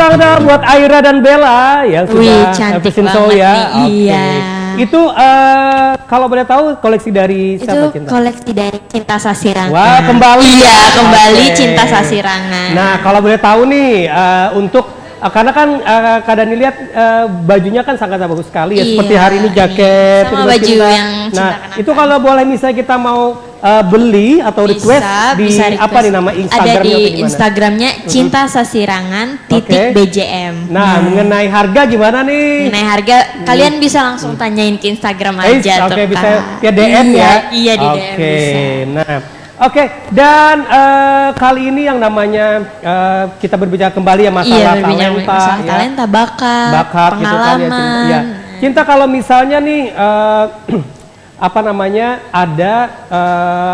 tangan dong buat Aira dan Bella yang Wih, sudah cantik fashion show banget ya. nih. Oke. Iya. Itu kalau boleh tahu koleksi dari Itu siapa Cinta? koleksi dari Cinta Sasirangan. Wah, kembali. Iya, kembali Oke. Cinta Sasirangan. Nah, kalau boleh tahu nih untuk karena kan Kak Dani lihat bajunya kan sangat bagus sekali ya. Iya, Seperti hari ini jaket. sama Cinta. baju yang Cinta Nah, kenakan. itu kalau boleh misalnya kita mau beli atau request di request. apa nih nama Ada Instagramnya di atau gimana? Instagramnya Cinta Sasirangan Oke. .bjm. Nah, mengenai harga gimana nih? Mengenai harga, kalian bisa langsung tanyain ke Instagram aja Oke, tuh, bisa Kak. via DM ya. Iya, di DM Oke, bisa. nah, oke. Dan kali ini yang namanya kita berbicara kembali ya masalah Iya, berbicara talenta, masalah ya. talenta, bakat, Bakat gitu kan ya, pengalaman. Cinta. Ya. Cinta kalau misalnya nih apa namanya ada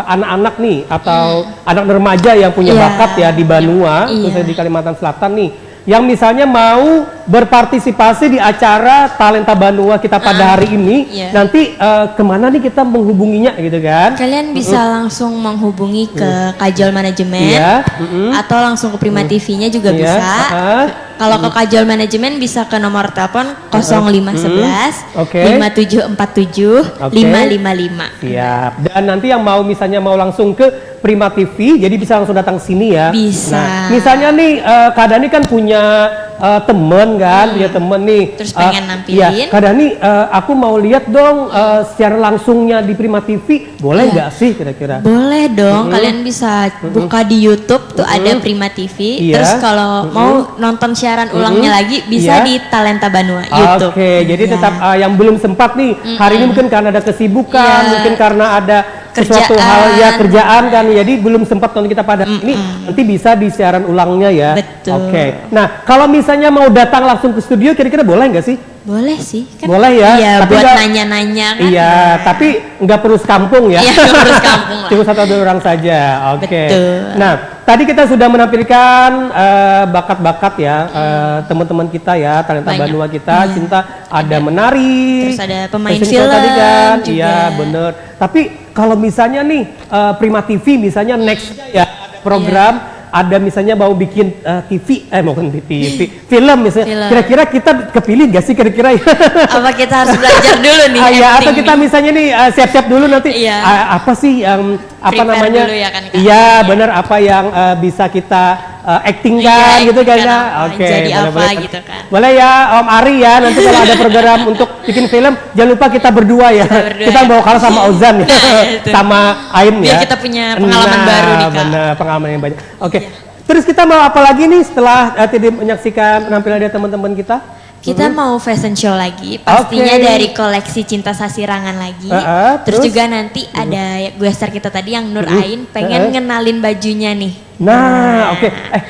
anak-anak nih atau anak remaja yang punya Iya. bakat ya di Banua, Iya. khususnya di Kalimantan Selatan nih, yang misalnya mau berpartisipasi di acara Talenta Banua kita pada hari ini, Iya. nanti kemana nih kita menghubunginya gitu kan? Kalian bisa langsung menghubungi ke Kajol Manajemen Iya. atau langsung ke Prima TV-nya juga Iya. bisa. Kalau ke Kajol Manajemen bisa ke nomor telepon 0511 Oke. 5747 Oke. 555. Siap. Dan nanti yang mau misalnya mau langsung ke Prima TV, jadi bisa langsung datang sini ya. Bisa. Nah, misalnya nih Kak Dani kan punya temen kan, punya temen nih. Terus pengen nampilin. Iya, Kak Dani, aku mau lihat dong secara langsungnya di Prima TV, boleh Iya. nggak sih kira-kira? Boleh dong, kalian bisa buka di YouTube tuh ada Prima TV. Iya. Terus kalau mau nonton siaran ulangnya lagi bisa Iya. di Talenta Banua YouTube. Oke, jadi Iya. tetap yang belum sempat nih hari ini mungkin karena ada kesibukan, Iya. mungkin karena ada sesuatu Kerjaan. hal ya kerjaan kan, jadi belum sempat nonton kita pada ini nanti bisa di siaran ulangnya ya. Betul. Oke, nah kalau misalnya mau datang langsung ke studio, kira-kira boleh nggak sih? Boleh sih. Kan Boleh ya, Iya, tapi buat nggak- nanya-nanya kan. Iya, tapi nggak perlu sekampung ya. Iya, nggak perlu sekampung lah. Cuma satu dua orang saja. Oke. Betul. Nah, tadi kita sudah menampilkan bakat-bakat ya teman-teman kita ya, talenta Banyak. Banua kita. Iya. Cinta ada menari. Terus ada pemain fashion show film tadi kan. juga. Iya, bener. Tapi kalau misalnya nih Prima TV misalnya next ya ada program ada misalnya mau bikin TV, bukan TV, film misalnya. Film. Kira-kira kita kepilih nggak sih kira-kira? Apa kita harus belajar dulu nih? Iya, atau acting kita nih? misalnya nih siap-siap dulu nanti Iya. apa sih yang apa Prepare namanya? dulu ya kan, Kak? Iya, benar apa yang bisa kita acting kan Iya, gitu kan acting ya. apa, Oke, jadi apa boleh. gitu kan. Boleh ya Om Ari ya, nanti kalau ada program untuk bikin film jangan lupa kita berdua ya. berdua. Kita bawa kalah sama Ozan ya. Nah, itu. sama Aim Biar ya. kita punya pengalaman baru nih, Kak. Benar, pengalaman yang banyak. Oke. Terus kita mau apa lagi nih setelah tadi menyaksikan penampilan dari teman-teman kita? Kita mau fashion show lagi, pastinya Oke. dari koleksi Cinta Sasirangan lagi. terus? Terus juga nanti ada gue star kita tadi yang Nur Ain pengen ngenalin bajunya nih. Nah, oke.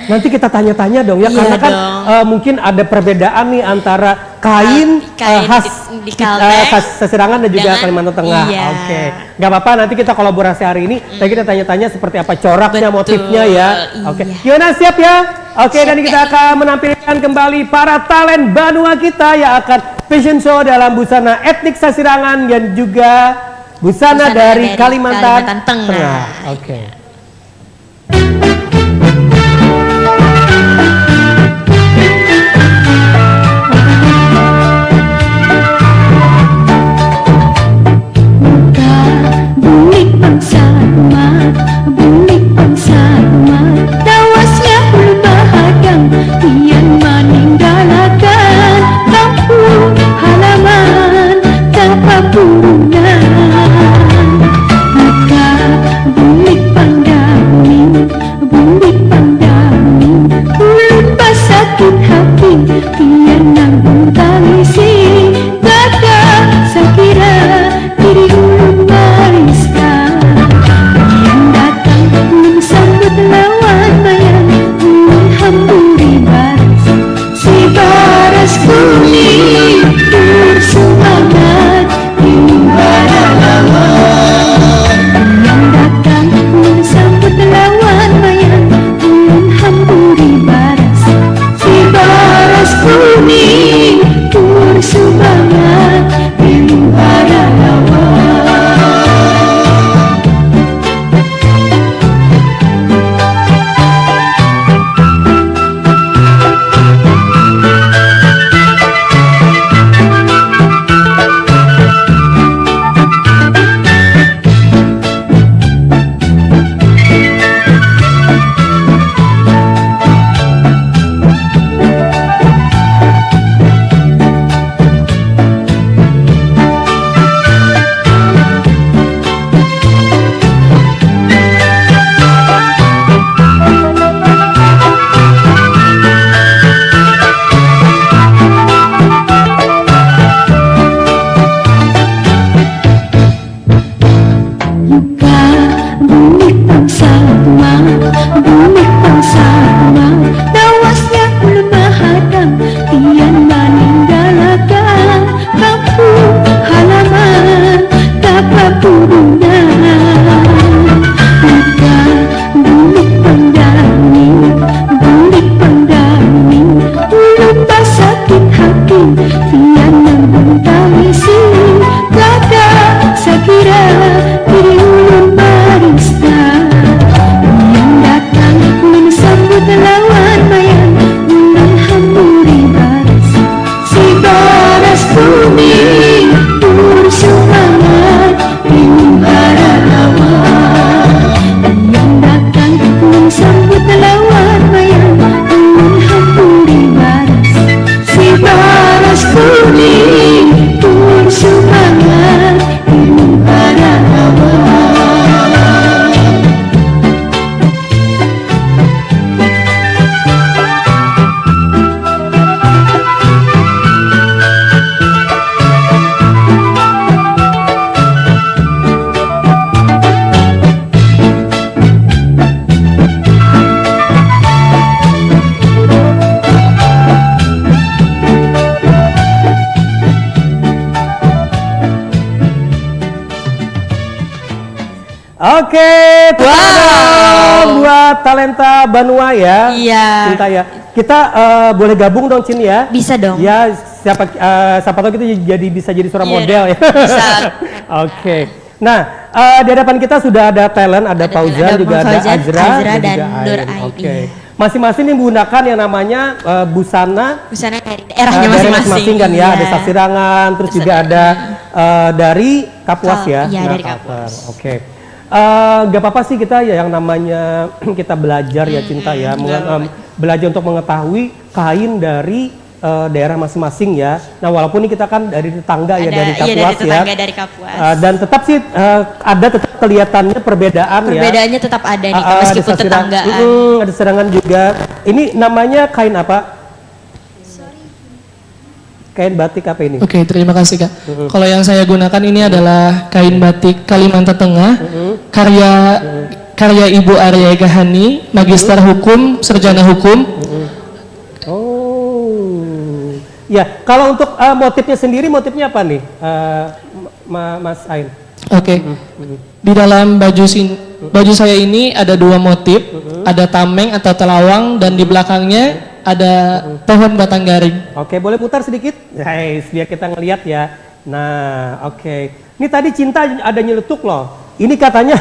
Nanti kita tanya-tanya dong ya, Iya karena kan dong. mungkin ada perbedaan nih antara kain, Kain khas di Kalteng khas Sasirangan dan juga dengan- Kalimantan Tengah. iya. Oke, nggak apa-apa. Nanti kita kolaborasi hari ini. Nanti kita tanya-tanya seperti apa coraknya, Betul, motifnya ya. Oke, iya. gimana siap ya? Oke, Siap, dan kita Kak. akan menampilkan kembali para talent Banua kita yang akan fashion show dalam busana etnik Sasirangan dan juga busana, Busana dari dari Kalimantan, Kalimantan Tengah. Oke. Bulik bangsa umat, bulik bangsa umat, tawasnya ulu bahadang, kian meninggalkan kampung halaman tanpa purunan. Maka bulik pandami, bulik pandami, ulun pasakit hati, kian nanggung tangisi, gada sakira diri ulun mariskan. Yang datang menyambut lawan bayang, ulun hamburi baras, si baras kuning bersemangat di bara lawan. Yang datang menyambut lawan bayang, ulun hamburi baras, si baras kuning bersemangat di bara lawan. sakit hati Tiada mentangisi Kata Sakira Di ulun barista Yang datang Mensambut lawan bayan Ulun hamburi baris Si baras kuning Bersemangat Hara lawan Yang datang Mensambut lawan bayan Ulun hamburi baris Si baras kuning Bersemangat Hara lawan Oke, buat talenta Banua ya. Iya. Cinta ya. Kita boleh gabung dong Cin ya? Bisa dong. Ya, siapa tahu kita bisa jadi seorang Iya model dong, ya. bisa. Oke. Nah, di hadapan kita sudah ada talent, ada Fauzan, juga ada Azra dan juga Nur Ain. Aidi. Oke. Masing-masing ini menggunakan yang namanya busana dari daerahnya daerah masing-masing kan ya, iya. ada Sasirangan, terus juga ada dari Kapuas ya. Iya, Nah, dari Kapuas. Oke. Gak apa-apa sih kita ya yang namanya kita belajar ya Cinta ya, belajar untuk mengetahui kain dari daerah masing-masing ya. Nah walaupun ini kita kan dari tetangga ya, dari Kapuas dari tetangga, ya. dari Kapuas. Dan tetap sih ada tetap kelihatannya perbedaan ya. Perbedaannya tetap ada nih meskipun tetanggaan. Ada serangan juga. Ini namanya kain apa? Kain batik apa ini? Oke, terima kasih Kak. Kalau yang saya gunakan ini adalah kain batik Kalimantan Tengah, karya Ibu Arya Gahani, Magister Hukum, Sarjana Hukum. Oh, ya. Kalau untuk motifnya sendiri, motifnya apa nih, Mas Ain? Oke. Di dalam baju saya ini ada dua motif, ada tameng atau telawang dan di belakangnya ada pohon batang garing. Oke, boleh putar sedikit? Guys, biar kita ngelihat ya. Nah, oke. Ini tadi Cinta ada nyeletuk loh. Ini katanya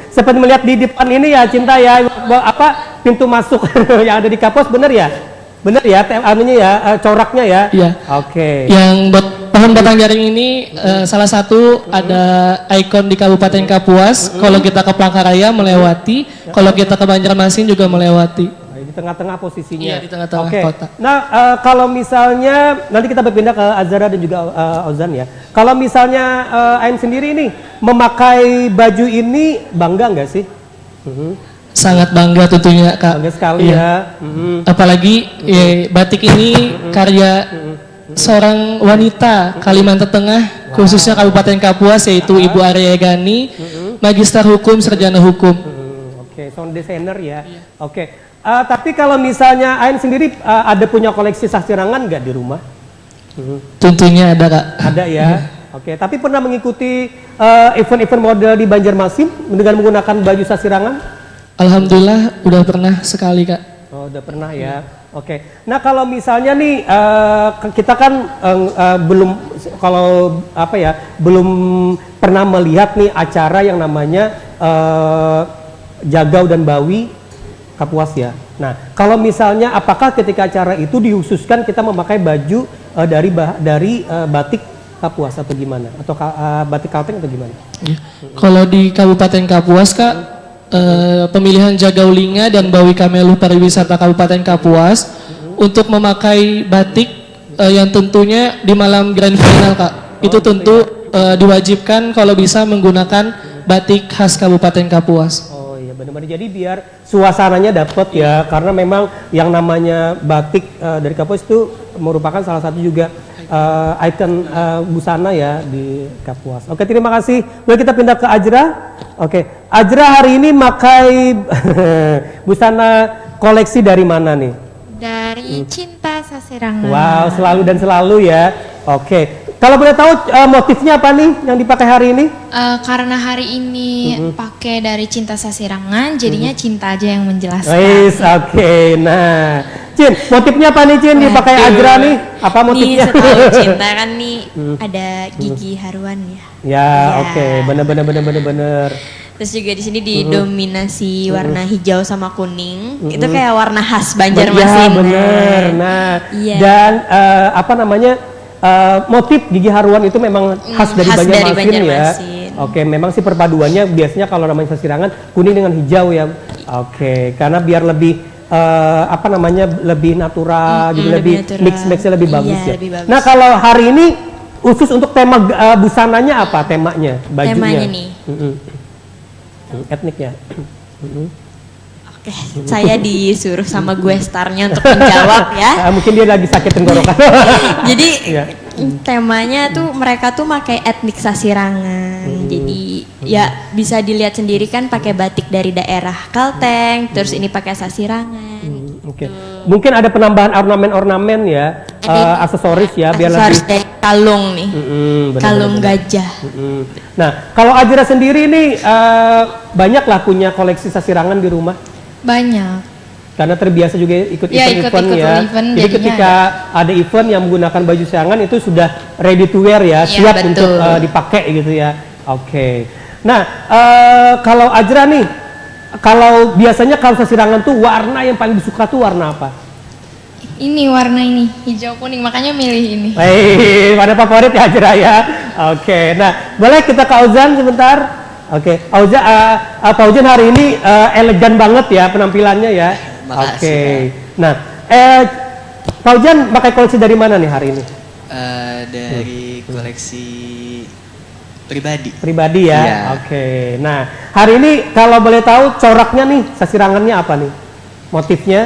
seperti melihat di depan ini ya Cinta ya, apa pintu masuk yang ada di Kapuas, bener ya? Bener ya, anunya ya, coraknya ya? Iya. Oke. Yang pohon batang garing ini salah satu ada ikon di Kabupaten Kapuas. Kalau kita ke Palangkaraya melewati, kalau kita ke Banjarmasin juga melewati. Di tengah-tengah posisinya. Iya, di tengah-tengah kota. Nah, kalau misalnya nanti kita berpindah ke Azra dan juga Ozan ya. Kalau misalnya Ain sendiri nih memakai baju ini bangga nggak sih? Sangat bangga tentunya Kak. Bangga sekali ya. Apalagi batik ini karya seorang wanita Kalimantan Tengah, khususnya Kabupaten Kapuas, yaitu Ibu Arya Gani, Magister Hukum, Sarjana Hukum. Oke, sound designer ya. Oke. Tapi kalau misalnya Ain sendiri ada punya koleksi sasirangan nggak di rumah? Tentunya ada Kak. Ada ya. Oke. Tapi pernah mengikuti event-event model di Banjarmasin dengan menggunakan baju sasirangan? Alhamdulillah udah pernah sekali Kak. Oh, udah pernah ya. Oke. Nah kalau misalnya nih kita kan belum belum pernah melihat nih acara yang namanya Jagau dan Bawi Kapuas ya. Nah, kalau misalnya apakah ketika acara itu dihususkan kita memakai baju dari batik Kapuas atau gimana? Atau batik Kalteng atau gimana? Ya. Kalau di Kabupaten Kapuas Kak, pemilihan Jagaulinga dan Bawi Kameluh Pariwisata Kabupaten Kapuas untuk memakai batik yang tentunya di malam grand final Kak. Itu tentu diwajibkan kalau bisa menggunakan batik khas Kabupaten Kapuas. Benar-benar jadi biar suasananya dapat ya, karena memang yang namanya batik dari Kapuas itu merupakan salah satu juga ikon busana ya di Kapuas. Oke, terima kasih. Boleh kita pindah ke Azra? Oke, Azra hari ini pakai busana koleksi dari mana nih? Dari Cinta Sasirangan. Wow, selalu dan selalu ya. Oke. Kalau boleh tahu motifnya apa nih yang dipakai hari ini? Karena hari ini pakai dari Cinta Sasirangan, jadinya Cinta aja yang menjelaskan. Oke. Nah, Cin, motifnya apa nih Cin dipakai Waduh. Ajra nih? Apa Nih motifnya? setahu Cinta kan nih ada gigi haruan ya. Ya, Ya. oke, bener. Terus juga di sini didominasi warna hijau sama kuning. Itu kayak warna khas Banjarmasin. Ya, bener. Nah, Iya. dan apa namanya motif gigi haruan itu memang khas dari khas dari Banjarmasin ya. Banjarmasin. Oke, memang sih perpaduannya biasanya kalau namanya sasirangan kuning dengan hijau ya. Oke, karena biar lebih apa namanya lebih natural, jadi lebih natural. mix-mixnya lebih Iya, bagus ya. lebih bagus. Nah, kalau hari ini khusus untuk tema busananya apa temanya? Bajunya? Temanya nih. Etniknya. Oke, saya disuruh sama gue starnya untuk menjawab ya. Mungkin dia lagi sakit tenggorokan. Jadi Iya. temanya tuh mereka tuh pakai etnik Sasirangan. Jadi ya bisa dilihat sendiri kan pakai batik dari daerah Kalteng, terus ini pakai Sasirangan. Oke. Mungkin ada penambahan ornamen-ornamen ya, aksesoris ya biar Aksesoris lebih dari kalung nih. benar, Kalung benar. gajah. Nah, kalau Ajra sendiri nih banyak lah punya koleksi sasirangan di rumah Banyak. karena terbiasa juga ikut Ya, event-event ikut ya. event, Jadi jadinya ketika ada event yang menggunakan baju siangan itu sudah ready to wear ya, Iya, siap betul. untuk dipakai gitu ya. Oke. Nah, kalau Ajra nih, kalau biasanya kalau sasirangan tuh warna yang paling disuka tuh warna apa? Ini warna ini hijau kuning, makanya milih ini. Hei, warna favorit ya Ajra ya. Oke, nah boleh kita ke Auzan sebentar. Oke, Fauzan hari ini elegan banget ya penampilannya ya. Makasih, Oke, nah Fauzan pakai koleksi dari mana nih hari ini? Dari koleksi pribadi. Pribadi ya. Iya. Oke, nah hari ini kalau boleh tahu coraknya nih, sasirangannya apa nih? Motifnya?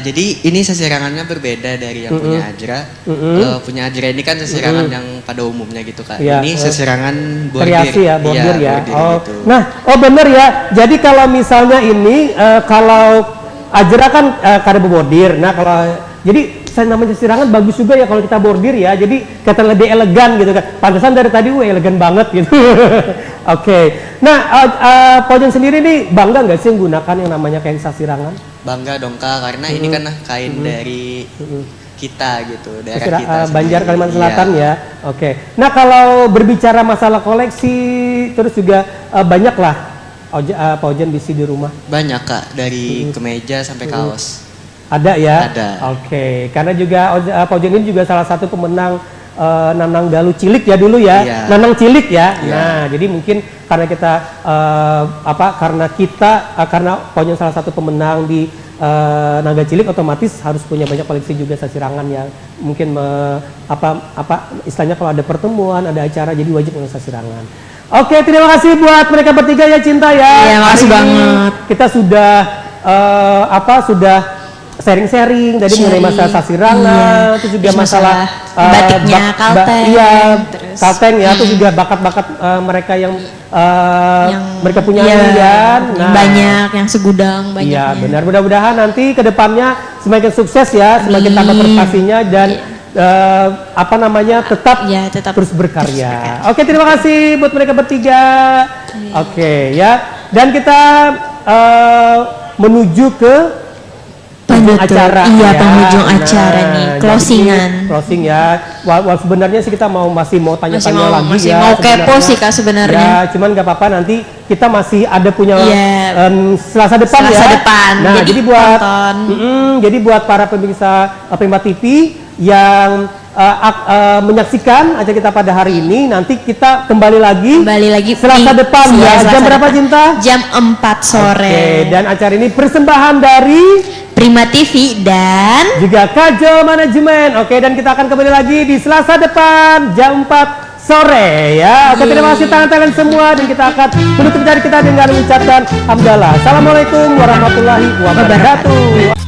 Jadi ini sasirangannya berbeda dari yang punya Ajra. Kalau punya Ajra ini kan sasirangan yang pada umumnya gitu kan. Iya. Ini sasirangan bordir. Kreasi ya, bordir Iya, ya. bordir Oh, gitu. nah, bener ya. Jadi kalau misalnya ini kalau Ajra kan karena bordir. Nah, kalau jadi saya namanya sasirangan bagus juga ya kalau kita bordir ya. Jadi kata lebih elegan gitu kan. Pantesan dari tadi elegan banget gitu. Oke. Nah, Fauzan sendiri nih bangga nggak sih menggunakan yang namanya kain sasirangan? Bangga dong Kak, karena ini kan kain dari kita gitu, daerah kita Banjar sendiri. Kalimantan Iya. Selatan ya. Oke. Nah, kalau berbicara masalah koleksi terus juga banyak lah Fauzan bisi di rumah. Banyak Kak, dari kemeja sampai kaos. Ada ya? Ada. Oke. Karena juga Fauzan ini juga salah satu pemenang Nanang Dalu Cilik ya dulu ya. Iya. Nanang Cilik ya. Iya. Nah, jadi mungkin karena kita karena Fauzan salah satu pemenang di Naga Cilik otomatis harus punya banyak koleksi juga sasirangan yang mungkin istilahnya kalau ada pertemuan, ada acara jadi wajib punya sasirangan. Oke, terima kasih buat mereka bertiga ya Cinta ya. Iya, makasih Hari ini banget. Kita sudah sudah sharing-sharing tadi mengenai masalah sasirangan, terus juga Terus masalah batiknya Kalteng, iya, terus Kalteng ya, terus juga bakat-bakat mereka yang mereka punya kan. banyak yang segudang banyaknya. Iya, benar. Mudah-mudahan nanti ke depannya semakin sukses ya, semakin tambah prestasinya dan tetap terus berkarya. Oke, terima kasih buat mereka bertiga. Oke, ya. Dan kita menuju ke acara. Iya, ya. penghujung acara nih, jadi closingan. Closing ya. Sebenarnya sih kita masih mau tanya-tanya lagi masih ya. mau kepo sebenarnya. sih Kak sebenarnya. Ya, cuman nggak apa-apa nanti kita masih ada punya Iya. Selasa depan ya. Selasa depan. Nah, Jadi jadi buat tonton. jadi buat para pemirsa Prima TV yang menyaksikan acara kita pada hari ini, nanti kita kembali lagi Selasa di- depan iya, ya. Selasa Jam berapa depan. Cinta? Jam 4 sore. Oke, dan acara ini persembahan dari Prima TV dan juga Kajol Manajemen. Oke, dan kita akan kembali lagi di Selasa depan jam 4 sore ya. Oke, terima kasih tangan-tangan semua dan kita akan menutup dari kita dengan mengucapkan hamdalah. Assalamualaikum warahmatullahi wabarakatuh.